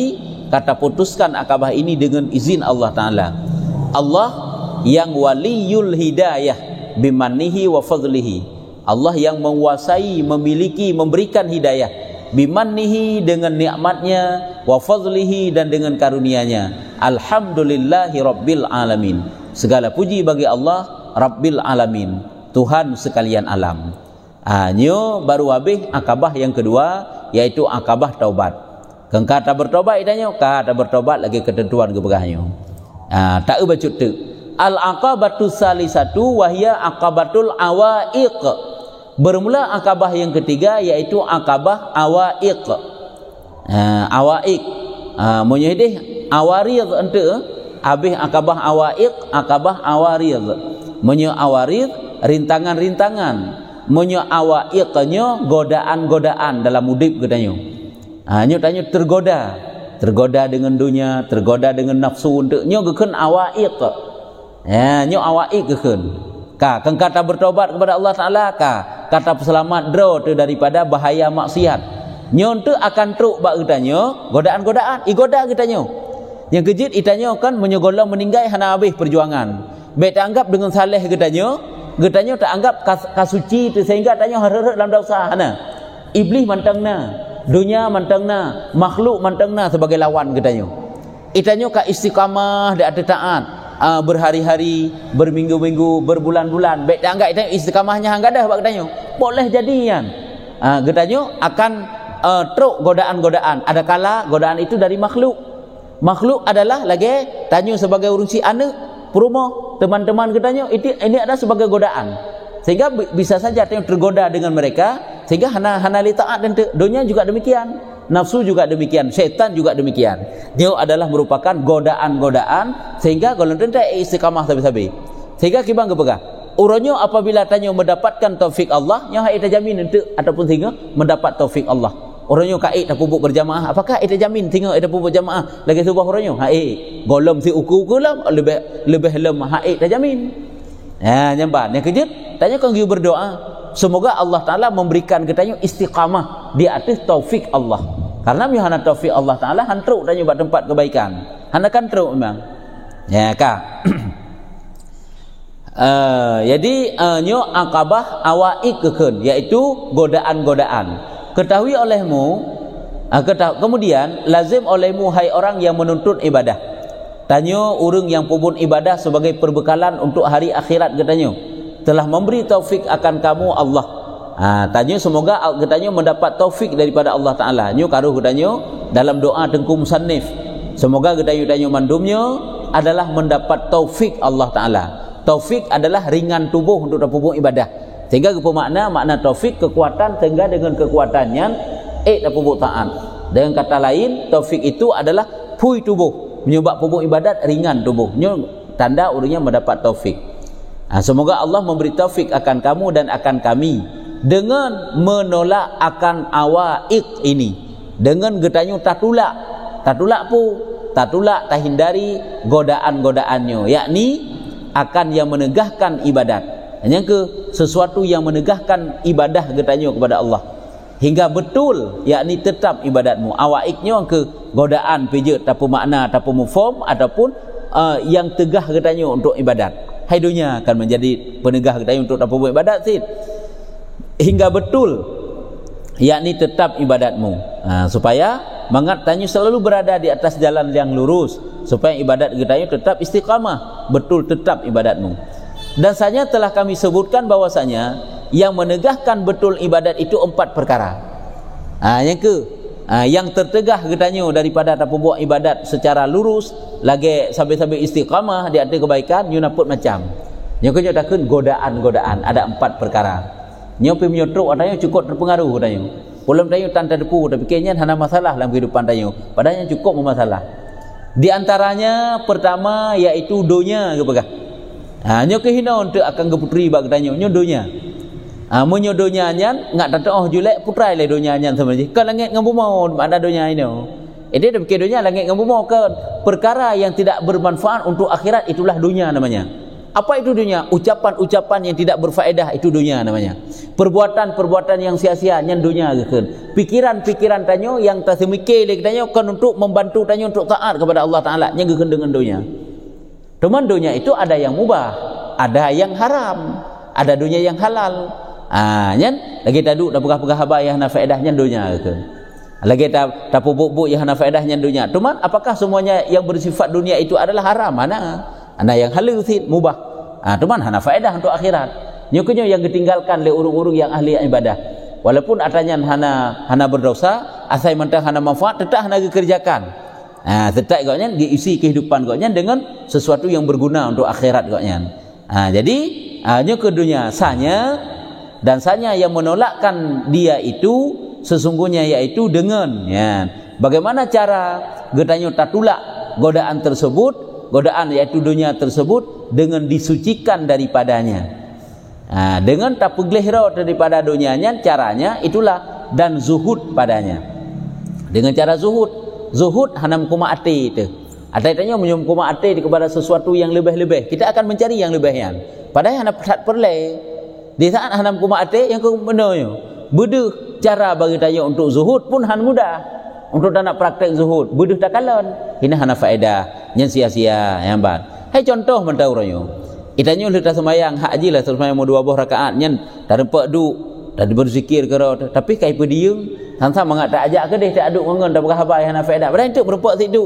kata putuskan akabah ini dengan izin Allah Taala. Allah yang waliyul hidayah bimanihi wa fadlihi. Allah yang menguasai, memiliki, memberikan hidayah bimanihi dengan nikmatnya, wa fadlihi dan dengan karunia-Nya. Alhamdulillahi rabbil alamin. Segala puji bagi Allah Rabbil alamin, Tuhan sekalian alam. Baru habis akabah yang kedua, yaitu akabah taubat. Kata bertobat itanya, kata bertobat lagi ketentuan kebegahnya. Tak bacut tu. Al-aqabatu salisatu wahia aqabatul awaiq. Bermula akabah yang ketiga yaitu akabah awaiq. Awaiq. Menyedih awarid ente habis akabah awaiq, akabah awarid. Menyo awarid rintangan-rintangan. Menyo awaiqnya godaan-godaan dalam hidup katanya. Nyo tanya tergoda dengan dunia, tergoda dengan nafsu untuk nyo gekeun awaiq. Nyo awaiq gekeun. Kata bertobat kepada Allah Taala, kata selamat draw tu daripada bahaya maksiat. Nyo tu akan truk bak katanya godaan-godaan, igoda katanya. Yang kejit itanya kan menyogola meninggai hana habis perjuangan. Baik tak anggap dengan saleh katanya tak anggap kasuci tu sehingga tanya hareureuk dalam dosa hana. Iblis mantangna, dunia mantangna, makhluk mantangna sebagai lawan katanya. Itanya ka istiqamah dak ada taat, berhari-hari, berminggu-minggu, berbulan-bulan. Baik tak anggap itanya istiqamahnya hang gadah bak katanya. Boleh jadian. Katanya akan truk godaan-godaan. Ada kala godaan itu dari makhluk. Makhluk adalah lagi tanya sebagai urunsi anak perumah, teman-teman katanya ini ada sebagai godaan. Sehingga bisa saja yang tergoda dengan mereka sehingga hana li taat dan dunia juga demikian, nafsu juga demikian, syaitan juga demikian. Dia adalah merupakan godaan-godaan sehingga golongan tenda istiqamah sabi-sabi. Sehingga kibang kepegah. Uronyo apabila tanya mendapatkan taufik Allah, yang hak jamin untuk ataupun sehingga mendapat taufik Allah. Orangnya kait tak pupuk berjamaah, apakah itu jamin tinggal itu pupuk jamaah lagi subah orangnya golom si uku lah lebih lemah tak jamin. Nyamban yang kejut tanya kau berdoa semoga Allah Taala memberikan katanya istiqamah di atas taufik Allah, karena hana taufik Allah Taala hantruk tanya buat tempat kebaikan hana kan truk memang jadi nyo akabah awaiq kekeun yaitu godaan-godaan. Ketahui olehmu, kemudian lazim olehmu hai orang yang menuntut ibadah. Tanya urang yang pubun ibadah sebagai perbekalan untuk hari akhirat katanya. Telah memberi taufik akan kamu Allah. Tanya semoga katanya mendapat taufik daripada Allah Taala. Nyo karuh katanya dalam doa tengku musannif. Semoga katanya mandumnya adalah mendapat taufik Allah Taala. Taufik adalah ringan tubuh untuk pubun ibadah. Sehingga makna taufik kekuatan sehingga dengan kekuatannya dapat pupuk taat. Dengan kata lain taufik itu adalah pui tubuh menyebab pupuk ibadat ringan tubuhnya, tanda urangnya mendapat taufik. Semoga Allah memberi taufik akan kamu dan akan kami dengan menolak akan awaiq ini, dengan getanya tatulak tak hindari godaan-godaannya, yakni akan yang menegahkan ibadat. Yang ke sesuatu yang menegahkan ibadah katanya kepada Allah hingga betul, yakni tetap ibadatmu. Awaiqnya ke godaan pijat tapu makna tapu mufhum ataupun yang tegah katanya untuk ibadat. Hai dunia akan menjadi penegah katanya untuk tapu ibadat sid. Hingga betul, yakni tetap ibadatmu. Supaya mangat tanya selalu berada di atas jalan yang lurus supaya ibadat katanya tetap istiqamah, betul tetap ibadatmu. Dan saja telah kami sebutkan bahwasanya yang menegahkan betul ibadat itu 4 perkara. Yang tertegah katanya daripada ataupun buat ibadat secara lurus lagi sampai-sampai istiqamah di atas kebaikan you naput macam. Yang kedua takun godaan-godaan ada 4 perkara. Nyopi menyotruk adanya cukup terpengaruh katanya. Belum tanya tanda depu tapi kayaknya hana masalah dalam kehidupan tanya. Padahal cukup bermasalah. Di antaranya pertama yaitu dunia kepegah. Nyo kehina untuk akan ke putri bak tanya nyo dunia. Munyo dunia nyan ngat tato julek putrai le dunia nyan sama je. Ka langit ngam bumau ada dunia ini. Dia dah fikir dunia langit dengan bumi ke perkara yang tidak bermanfaat untuk akhirat, itulah dunia namanya. Apa itu dunia? Ucapan-ucapan yang tidak berfaedah, itu dunia namanya. Perbuatan-perbuatan yang sia-sia, yang dunia kan. Pikiran-pikiran tanyo yang tak semikir lagi tanyo kan untuk membantu tanyo untuk taat kepada Allah Taala, yang geun dengan dunia. Teman dunia itu ada yang mubah, ada yang haram, ada dunia yang halal. Nyen lagi taduk dah pegah-pegah haba yang ana faedahnya dunia kan. Lagi tak pupuk-pupuk yang ana faedahnya dunia. Teman, apakah semuanya yang bersifat dunia itu adalah haram? Mana yang halal sih mubah. Teman hana faedah untuk akhirat. Nyukunyo yang ditinggalkan oleh urung-urung yang ahli ibadah. Walaupun atanya hana berdosa, asai mentang hana manfaat, tetap hana dikerjakan. Tetap gaknya diisi kehidupan gaknya dengan sesuatu yang berguna untuk akhirat gaknya. Jadi nyukun dunia sanya dan sanya yang menolakkan dia itu sesungguhnya yaitu dengan bagaimana cara getanyo tatulak godaan tersebut, godaan yaitu dunia tersebut dengan disucikan daripadanya. Dengan tak peglihro daripada dunianya, caranya itulah dan zuhud padanya. Dengan cara zuhud hanam kuma ati itu. Ada menyum kuma ati kepada sesuatu yang lebih-lebih. Kita akan mencari yang lebihnya. Padahal hanap perle. Di saat hanam kuma ati yang kebenarannya. Beduh cara bagi tanya untuk zuhud pun han mudah. Untuk tak nak praktek zuhud, beduh tak kalon. Ini hana faedah, yang sia-sia, yang bad. Hai contoh mentau ranyo. Itanya letak sembahyang hak haji lah sembahyang 2 rakaat nyen tak rempak duk, tak berzikir ke tapi kai pediung, sama mangat tak ajak ke deh tak aduk ngon tak berkhabar hana faedah. Padahal itu berempak situ.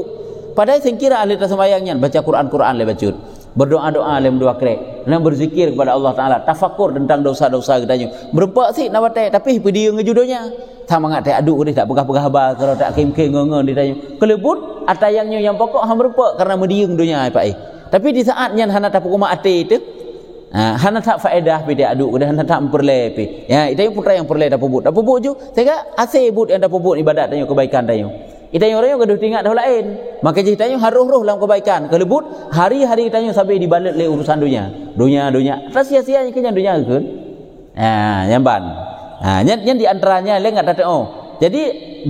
Padahal singkira ahli sembahyang nyen baca Quran le bacut. Berdoa-doa le mendua krek. Dan berzikir kepada Allah Taala, tafakur tentang dosa-dosa katanya. Berempak sik nak batai tapi pediung ngejudonya. Sama ngat tak aduk dia tak pegah-pegah habar kalau tak kem-kem ngon ditanya. Kelebut atayangnya yang pokok hang berempak karena mediung dunia pak. Tapi di saat yang hana tak pukuma ati itu hana tak faedah pi dia aduk dah hana tak memperle pi. Itu putra yang perle tak puput. Tak puput ju sehingga asih but yang tak puput ibadat tanya kebaikan tanya. Itanya orang yang gaduh tingkat dah lain. Maka ceritanya haruh-ruh dalam kebaikan. Kelebut hari-hari tanya sampai dibalut le urusan dunia. Dunia. Tak sia-sia kenyang dunia ke? Yang ban. Yang di antaranya le enggak tak Jadi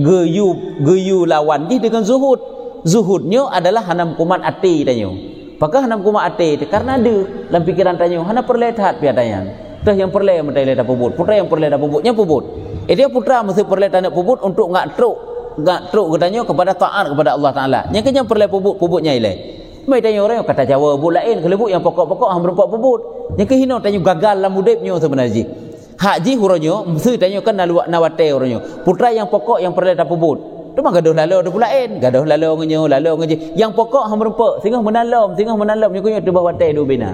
geyu lawan di dengan zuhud. Zuhudnya adalah hanam kuman ati tanya. Apakah hanam kuman ati karena ada dalam pikiran tanya hana perlehat piatanya. Tah yang perle mentai le tak puput. Putra yang perle tak puputnya puput. Dia putra mesti perle tak puput untuk enggak truk katanya kepada taat kepada Allah Taala. Yang kenyang perle puputnya ile. Mai tanya orang kata Jawa bu lain kelebut yang pokok-pokok hang berempat puput. Yang kehino tanya gagal dalam hidupnya sebenarnya. Haji huronyo mesti tanya kan nawate huronyo. Putra yang pokok yang perle tak puput. Tu mah gaduh lalu ada pulain. Gaduh lalu ngenyo. Yang pokok hang berempat sehingga menalom yang kunyo tu bawate du bina.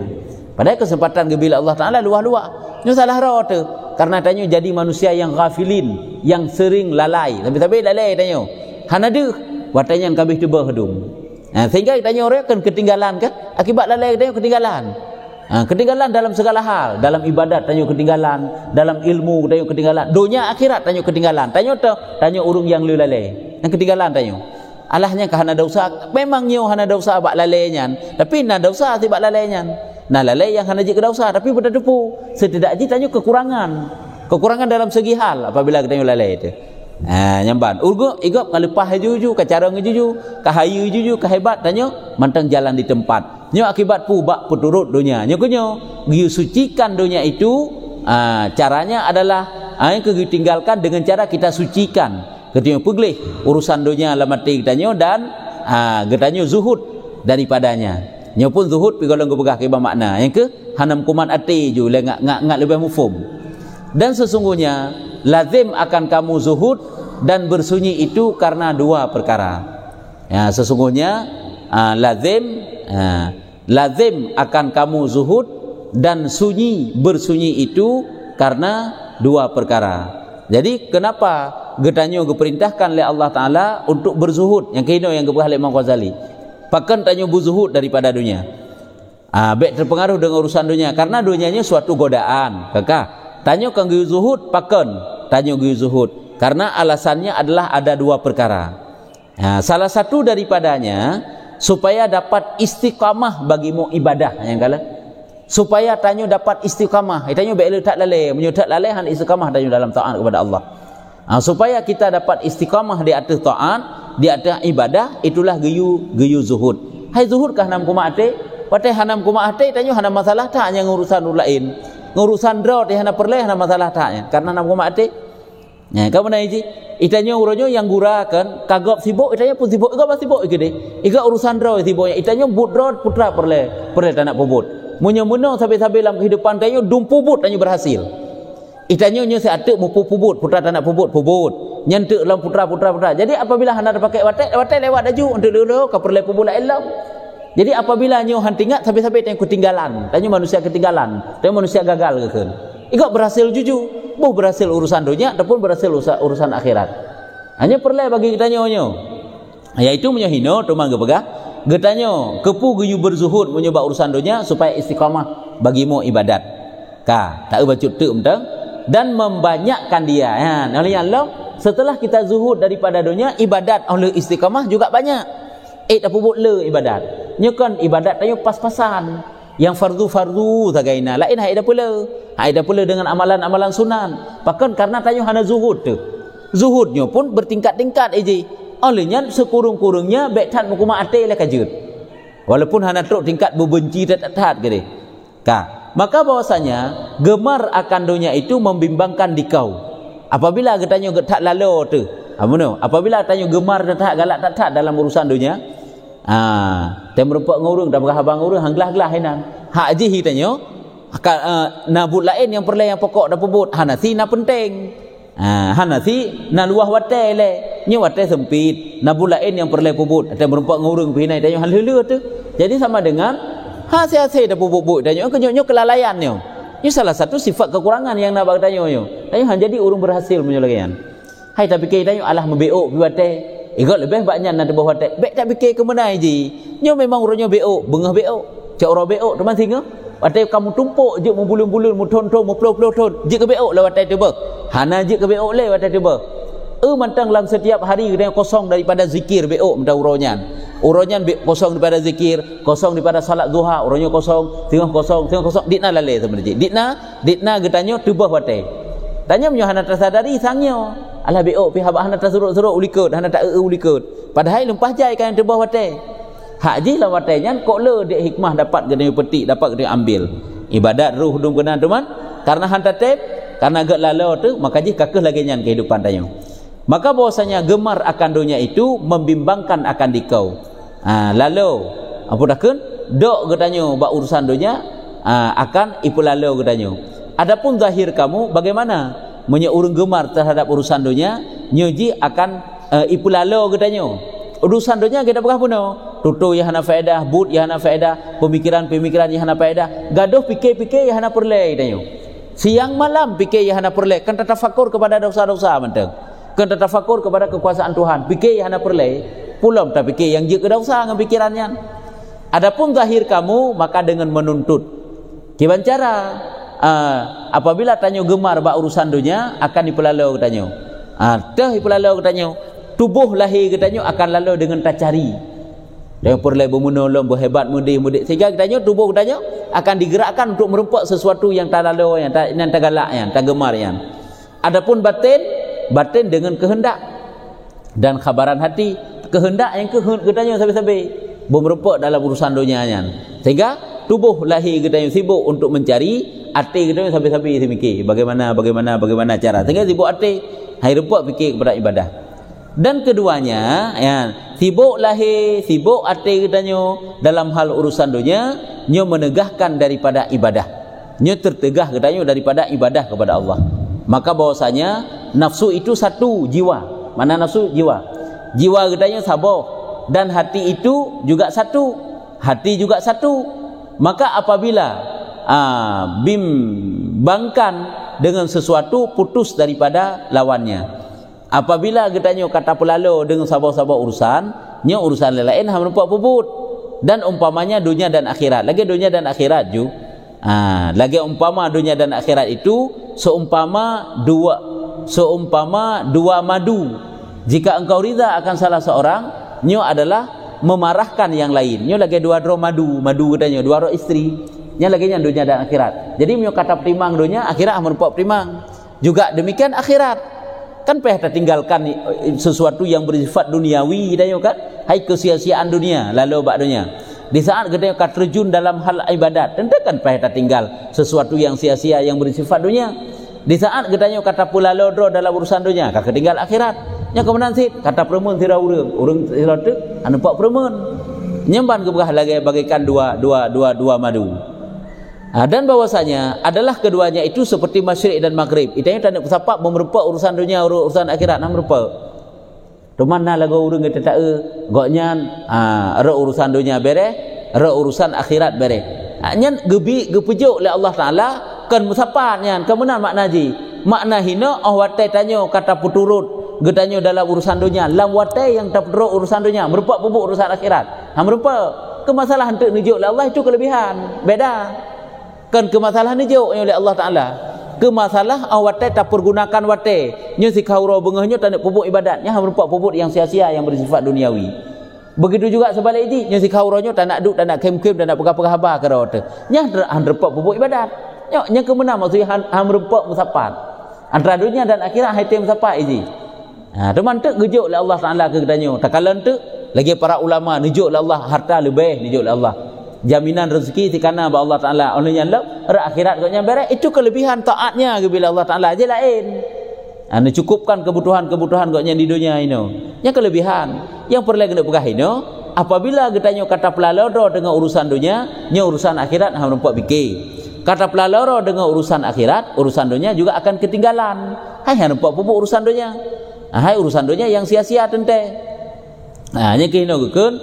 Padahal kesempatan gebila Allah Taala luah-luah. Nyo salah ro tu. Karena tanya jadi manusia yang ghafilin, yang sering lalai. Tapi lalai tanya. Hana deuh watanya yang kabeh tebah hedum. Sehingga tanya orang kan ketinggalan kan? Akibat lalai tanya ketinggalan. Ketinggalan dalam segala hal, dalam ibadat tanya ketinggalan, dalam ilmu tanya ketinggalan, dunia akhirat tanya ketinggalan. Tanya urung yang lalai. Yang ketinggalan tanya. Alahnya ke hana dosa, memang nyo hana dosa bak lalainya. Tapi na dosa si bak lalainya. Nah lalai yang hana jika dosa tapi berdepu. Setidaknya tanya kekurangan dalam segi hal apabila kita lalai itu. Nyamban. Igop kalepah juju, kacara ngejuju, kahayu juju, kahebat tanya mantang jalan di tempat. Nyo akibat bak peturut dunia. Nyo giu sucikan dunia itu caranya adalah yang ketinggalkan dengan cara kita sucikan. Ketika peglih urusan dunia lamati tanya dan getanyo zuhud daripadanya. Nyo pun zuhud pi golong gepegah ke makna. Yang ke hanam kuman ati ju le ngak lebih mufhum. Dan sesungguhnya lazim akan kamu zuhud dan bersunyi itu karena 2 perkara. Sesungguhnya lazim akan kamu zuhud dan bersunyi itu karena 2 perkara. Jadi kenapa getanyo diperintahkan oleh Allah Taala untuk berzuhud? Yang kehino yang gepegah oleh Imam Ghazali. Pakan tanya berzuhud daripada dunia. Baik terpengaruh dengan urusan dunia karena dunianya suatu godaan. Kakak, tanya kang zuhud pakan tanya zuhud karena alasannya adalah ada 2 perkara. Salah satu daripadanya supaya dapat istiqamah bagimu ibadah yang kala. Supaya tanya dapat istiqamah. Tanya baik tak lalai, menyudak lalai han istiqamah tanya dalam taat kepada Allah. Supaya kita dapat istiqamah di atas taat di atas ibadah, itulah geyu zuhud. Hai zuhud kah hanam kuma ate? Patai hanam kuma ate tanyo hanam masalah tak yang urusan lain. Ngurusan draw di hana perle hana masalah tak karena hanam kuma ate. Ya, kamu naik ji. Itanya uronyo yang gurakan kagap sibuk, itanya pun sibuk, iga sibuk ikede. Iga urusan draw sibuknya. Itanya but draw putra perle tak nak pubut. Munyo-munyo sampai-sampai dalam kehidupan tanyo dum pubut tanyo berhasil. Itanya nyo seatuk mu pubut, putra tak nak pubut. Nyentuk dalam putra. Jadi apabila hana ada pakai watek lewat daju untuk dulu ka perle pubut la elam. Jadi apabila nyo hantingat sampai-sampai tanyo ketinggalan, tanyo manusia ketinggalan, tanyo manusia gagal ke. Iga berhasil juju. Boh berhasil urusan dunia ataupun berhasil urusan akhirat. Hanya perlu bagi kita nyo. Yaitu menyohino tu mangga pegah. Getanyo kepu geyu berzuhud menyebab urusan dunia supaya istiqamah bagimu ibadat. Tak bacut tu mentang dan membanyakkan dia. Oleh Allah setelah kita zuhud daripada dunia, ibadat oleh istiqamah juga banyak. Tak pubut le ibadat. Nyokan ibadat tanyo pas-pasan. Yang fardu tagaina lain hai dah pula dengan amalan-amalan sunan. Bahkan karena tanyo hana zuhud tu. Zuhudnya pun bertingkat-tingkat aje. Olehnya sekurung-kurungnya bektat mukuma ate le kajut. Walaupun hana tok tingkat berbenci tat-tat gede. Maka bahwasanya gemar akan dunia itu membimbangkan dikau. Apabila getanyo getak lalo tu. Apabila tanyo gemar tat galak tat dalam urusan dunia, tem merempak ngurung dah berhabang ngurung hanglah-hanglah hinan. Hak ji hitanyo nabut lain yang perlu yang pokok dah pebut. Hanasi na penting. Hanasi na luah watai le. Nyo watai sempit. Nabut lain yang perlu pebut. Tem merempak ngurung pinai tanyo hal-hal tu. Jadi sama dengan hasil-hasil dah pebut tanyo kenyo kelalaian nyo. Ini salah satu sifat kekurangan yang nak bagi tanyo nyo. Tanyo han jadi urung berhasil menyolagian. Hai tapi ke tanyo alah membeok pi watai. Igat lebih banyak nak tebah watek. Bek tak fikir ke mana je. Nyo memang urangnya beok, bengah beok. Cak orang beok teman singa. Watek kamu tumpuk je membulun-bulun, muton-ton, muplo-plo-ton. Je ke beok lah watek tebah. Hana je ke beok le watek tebah. Mantang lang setiap hari dia kosong daripada zikir beok mentang uronyan. Uronyan kosong daripada zikir, kosong daripada salat duha, urangnya kosong, tengah kosong. Ditna lale sebenarnya. Ditna getanyo tebah watek. Tanya menyo hana tersadari sangnya. Alah beok pi habaq hana tersuruk-suruk ulikut, hana tak ulikut. Padahal lempah jai kan tebah watai. Hak ji lah watainya kok le dek hikmah dapat kena petik, dapat kena ambil. Ibadat ruh dum kena teman. Karena hanta tep, karena agak lalau tu, maka ji kakeh lagi nyan kehidupan tayo. Maka bahwasanya gemar akan dunia itu membimbangkan akan dikau. Lalu apa dakun? Dok getanyo bak urusan dunia akan ipu lalu getanyo. Adapun zahir kamu bagaimana? Menye urang gemar terhadap urusan dunia, nyoji akan ipu lalo getanyo. Urusan dunia kita berapa puno? Tutu yang hana faedah, but yang hana faedah, pemikiran-pemikiran yang hana faedah, gaduh fikir-fikir yang hana perle getanyo. Siang malam fikir yang hana perle, kan tatafakur kepada dosa-dosa mentang. Kan tatafakur kepada kekuasaan Tuhan, fikir yang hana perle, pulam tak fikir yang je ke dosa dengan pikirannya. Adapun zahir kamu maka dengan menuntut. Kiban cara apabila tanyo gemar bak urusan dunia akan dipelalau tanyo. Tah dipelalau tanyo. Tubuh lahir tanyo akan lalu dengan tak cari. Dia perlu bermenolong, berhebat, mudik. Sehingga tanyo tubuh tanyo akan digerakkan untuk merempak sesuatu yang tak lalu, yang tak galak, yang tak gemar yang. Adapun batin dengan kehendak dan khabaran hati, kehendak yang tanyo sampai-sampai bermerempak dalam urusan dunia yang. Sehingga tubuh lahir getanyo sibuk untuk mencari, hati getanyo sampai-sampai mikir bagaimana cara. Sehingga sibuk hati, hai repot fikir kepada ibadah. Dan keduanya, sibuk lahir, sibuk hati getanyo dalam hal urusan dunia, nyo menegahkan daripada ibadah. Nyo tertegah getanyo daripada ibadah kepada Allah. Maka bahwasanya nafsu itu satu jiwa. Mana nafsu? Jiwa. Jiwa getanyo sabar dan hati itu juga satu. Hati juga satu. Maka apabila bimbangkan dengan sesuatu, putus daripada lawannya. Apabila getanyo kata pelalo dengan sabar-sabar urusan, nya urusan lain hang nampak puput. Dan umpamanya dunia dan akhirat. Lagi dunia dan akhirat ju. Lagi umpama dunia dan akhirat itu seumpama dua madu. Jika engkau rida akan salah seorang, nyo adalah memarahkan yang lain. Nyo lagi dua dro madu getanyo, dua ro istri. Nya lagi nya dunia dan akhirat. Jadi nyo kata petimang dunia, akhirat nampak petimang. Juga demikian akhirat. kan payah tertinggalkan sesuatu yang bersifat duniawi dayo kan, hai kesia-siaan dunia lalu bak dunia. Di saat kita akan terjun dalam hal ibadat, tentu kan payah tertinggal sesuatu yang sia-sia yang bersifat dunia. Di saat kita kata pula lodro dalam urusan dunia, kan ketinggal akhirat. Nya kemudian sit kata permun sira urang sira tu anu pak permun. Nyemban kebegah lagi bagaikan dua madu. Dan bahwasanya adalah keduanya itu seperti masyriq dan maghrib. Itanya tak nak sapak memerupa urusan dunia urusan akhirat nak merupa. Tu mana lagu urang kita tak goknyan re urusan dunia bere, re urusan akhirat bere. Nyan gepujuk oleh Allah Taala kan musapat nyan kemunan makna ji. Makna hina watai tanyo kata puturut getanyo dalam urusan dunia, lam watai yang tak perlu urusan dunia merupa bubuk urusan akhirat. Merupa kemasalahan untuk nujuk oleh Allah itu kelebihan. Beda. Kan kemasalahan nujuk oleh Allah Taala. Kemasalah watai tak pergunakan watai. Nya si kauro bengahnya tak nak pupuk ibadatnya merupa pupuk yang sia-sia yang bersifat duniawi. Begitu juga sebalik ini, nya si kauronyo tak nak duk, tak nak kem-kem, tak nak pegang-pegang habar ke rota. Nya repak pupuk ibadat. Nya kemenang maksudnya repak musapat. Antara dunia dan akhirat haitim musapat ini. Teman tu gejuk oleh Allah Taala ke katanya. Tak kala tu lagi para ulama nujuk oleh Allah harta lebih nujuk oleh Allah. Jaminan rezeki tikana ba Allah Taala. Oleh yang re akhirat koknya beres itu kelebihan taatnya bila Allah Taala je lain. Anu cukupkan kebutuhan-kebutuhan koknya di dunia ini. Yang kelebihan yang perlu kena pegah ini apabila getanyo kata pelaloro dengan urusan dunia, nya urusan akhirat hang nampak fikir. Kata pelaloro dengan urusan akhirat, urusan dunia juga akan ketinggalan. Hai hang nampak pupuk urusan dunia. Hai urusan dunia yang sia-sia tente. Nya kena gukun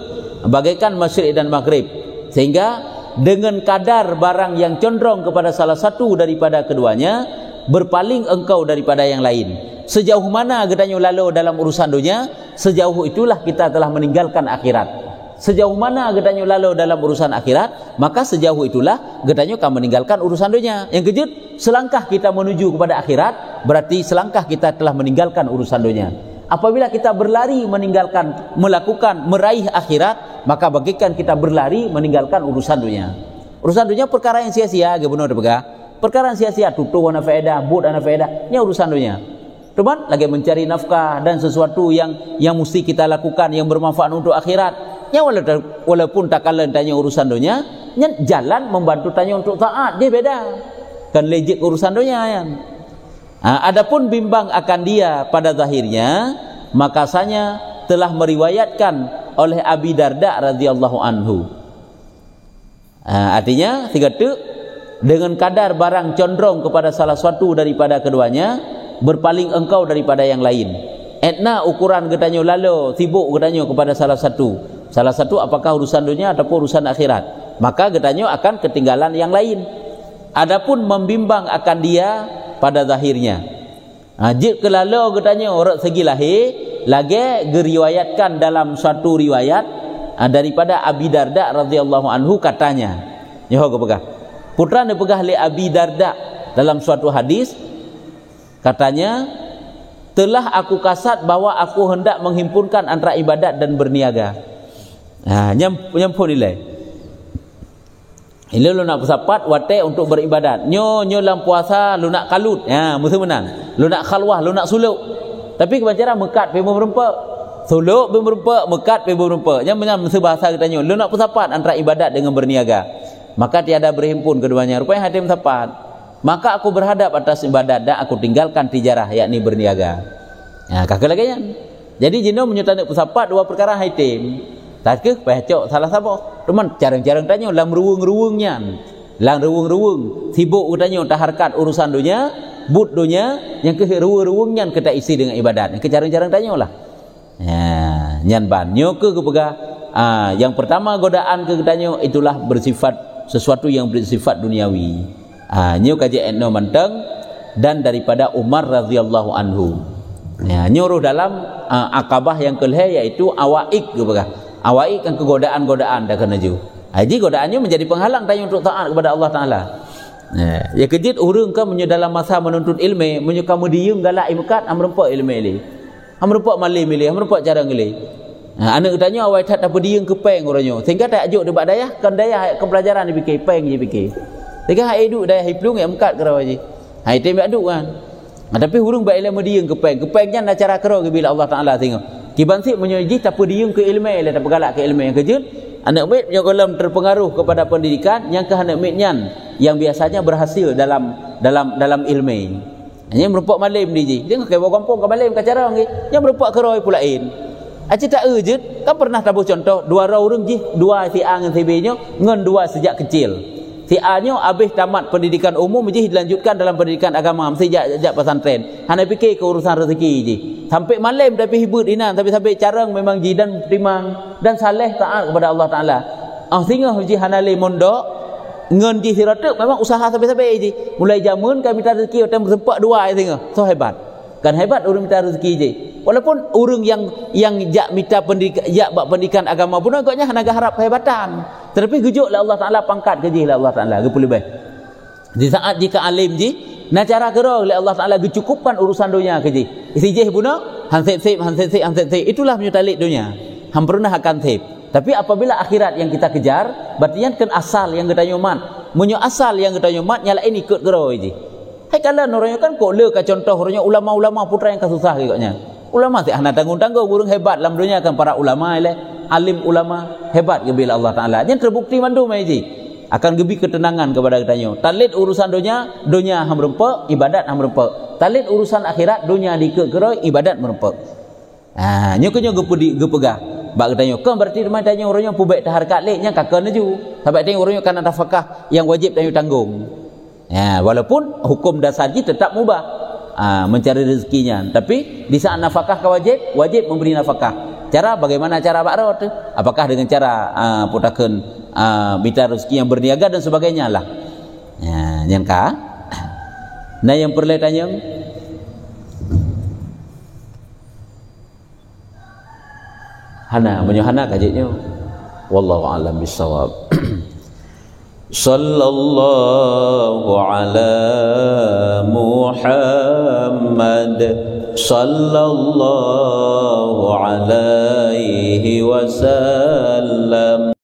bagaikan masyriq dan maghrib. Sehingga dengan kadar barang yang condong kepada salah satu daripada keduanya, berpaling engkau daripada yang lain. Sejauh mana getanyo lalu dalam urusan dunia, sejauh itulah kita telah meninggalkan akhirat. Sejauh mana getanyo lalu dalam urusan akhirat, maka sejauh itulah getanyo akan meninggalkan urusan dunia. Yang kejut, selangkah kita menuju kepada akhirat, berarti selangkah kita telah meninggalkan urusan dunia. Apabila kita berlari meninggalkan, meraih akhirat, maka bagikan kita berlari meninggalkan urusan dunia. Urusan dunia perkara yang sia-sia, benar pegah. Perkara yang sia-sia, tutu ana faedah, bud ana faedah, nya urusan dunia. Teman lagi mencari nafkah dan sesuatu yang mesti kita lakukan yang bermanfaat untuk akhirat. Nya walaupun tak kala tanya urusan dunia, nya jalan membantu tanya untuk taat, dia beda. Kan lejek urusan dunia kan. Adapun bimbang akan dia pada zahirnya, makasanya telah meriwayatkan oleh Abi Darda radhiyallahu anhu. Artinya tiga tu dengan kadar barang condong kepada salah satu daripada keduanya, berpaling engkau daripada yang lain. Etna ukuran getanyo lalu sibuk getanyo kepada salah satu apakah urusan dunia ataupun urusan akhirat, maka getanyo akan ketinggalan yang lain. Adapun membimbang akan dia pada zahirnya, jik kelalu getanyo orang segi lahir lagi diriwayatkan dalam suatu riwayat daripada Abi Darda radhiyallahu anhu katanya, nyoh pegah putra ne pegah li Abi Darda dalam suatu hadis katanya, telah aku kasat bahwa aku hendak menghimpunkan antara ibadat dan berniaga. Nyampun nilai. Ini lu nak bersapat wate untuk beribadat. Nyo dalam puasa lu nak kalut. Mesti menang. Lu nak khalwah, lu nak suluk. Tapi kebanyakan mekat pe berempak. Suluk pe berempak, mekat pe berempak. Yang mesti bahasa kita nyo. Lu nak bersapat antara ibadat dengan berniaga. Maka tiada berhimpun keduanya. Rupanya hati bersapat. Maka aku berhadap atas ibadat dan aku tinggalkan tijarah, yakni berniaga. Kakak lagi kan. Jadi jino menyertai pusapat dua perkara haitim. Tak ke pecok salah sabo. Teman jarang-jarang tanya lam ruwung-ruwungnya. Lang ruwung-ruwung sibuk tanya tak harkat urusan dunia, but dunia yang ke ruwung-ruwungnya kita isi dengan ibadat. Yang jarang-jarang tanyalah. Nyan ban nyo ke pegah. Yang pertama godaan ke tanya itulah bersifat sesuatu yang bersifat duniawi. Nyo kaji etno manteng dan daripada Umar radhiyallahu anhu. Nyuruh dalam akabah yang kelih yaitu awaik ke awaik kan kegodaan-godaan dah kena ju. Haji godaannya menjadi penghalang tanya untuk taat kepada Allah Taala. Ya kejit urang ka menyo dalam masa menuntut ilmu, menyo kamu diem galak imukat amrempak ilmu li. Amrempak malim li, amrempak cara ngeli. Anak tanya awai tak apa diem ke peng orangnya. Sehingga tak ajuk debat dayah kan dayah ke pelajaran dipikir peng je fikir. Sehingga hai duk dayah hiplung yang mukat ke rawaji. Hai tem aduk kan. Tapi hurung baik ilmu dieng kepengnya nak cara kero bila Allah Taala tengok kiban si menyoji tapi dieng ke ilmu le tak galak ke ilmu yang kejut anak mit yang dalam terpengaruh kepada pendidikan yang ke anak mitnya yang biasanya berhasil dalam ilmu hanya merupak malim di tengok ke kampung ke malim ke cara yang merupak keroi pulain aci tak ejut kan pernah tabuh contoh dua orang ji dua si A dengan si B nya ngan dua sejak kecil. Si A nya habis tamat pendidikan umum je dilanjutkan dalam pendidikan agama sejak pesantren. Hana fikir ke urusan rezeki je. Sampai malam tapi hibut inan tapi sampai carang memang jidan timang dan saleh taat kepada Allah Taala. Sehingga ji hana le mondok ngen ji siratuk memang usaha sampai-sampai je. Mulai jamun kami minta rezeki otam sempat dua sehingga. So hebat. Kan hebat urang minta rezeki je. Walaupun urang yang jak minta pendidikan agama pun agaknya hana harap kehebatan. Tetapi gejuklah Allah Taala pangkat kejilah Allah Taala ge lebih. Di saat jika alim ji, na cara gerong oleh Allah Taala gecukupan urusan dunia keji. Isi je puna hanset sip. Itulah menyutalik dunia. Ham pernah akan sip. Tapi apabila akhirat yang kita kejar, berarti kan asal yang kita nyomat. Munyo asal yang kita nyomat nyala ini ikut gerong ji. Hai kala orangnya kan kok le ka contoh orangnya ulama-ulama putra yang kasusah kayaknya. Ulama sih hana tanggung-tanggung burung hebat dalam dunia kan para ulama alim ulama hebat bila Allah Taala. Yang terbukti mandu mai akan gebi ketenangan kepada kitanya. Talit urusan dunia ham rempek, ibadat ham rempek. Talit urusan akhirat dunia dikekeroi, ibadat merempek. Nya kenyo gepegah. Bak kitanya kan berarti rumah tanya orangnya pubek harkat leknya kakak ju. Sampai tengok orangnya kan nafkah yang wajib tanya tanggung. Walaupun hukum dasar tetap mubah. Mencari rezekinya, tapi di saat nafkah wajib memberi nafkah. Cara bagaimana cara bakrot? Apakah dengan cara putakeun minta rezeki yang berniaga dan sebagainya lah. Yang ka. Nah yang perlu tanya hana menyohana kajitnya. Wallahu a'lam bissawab. Sallallahu ala Muhammad sallallahu alaihi wasallam.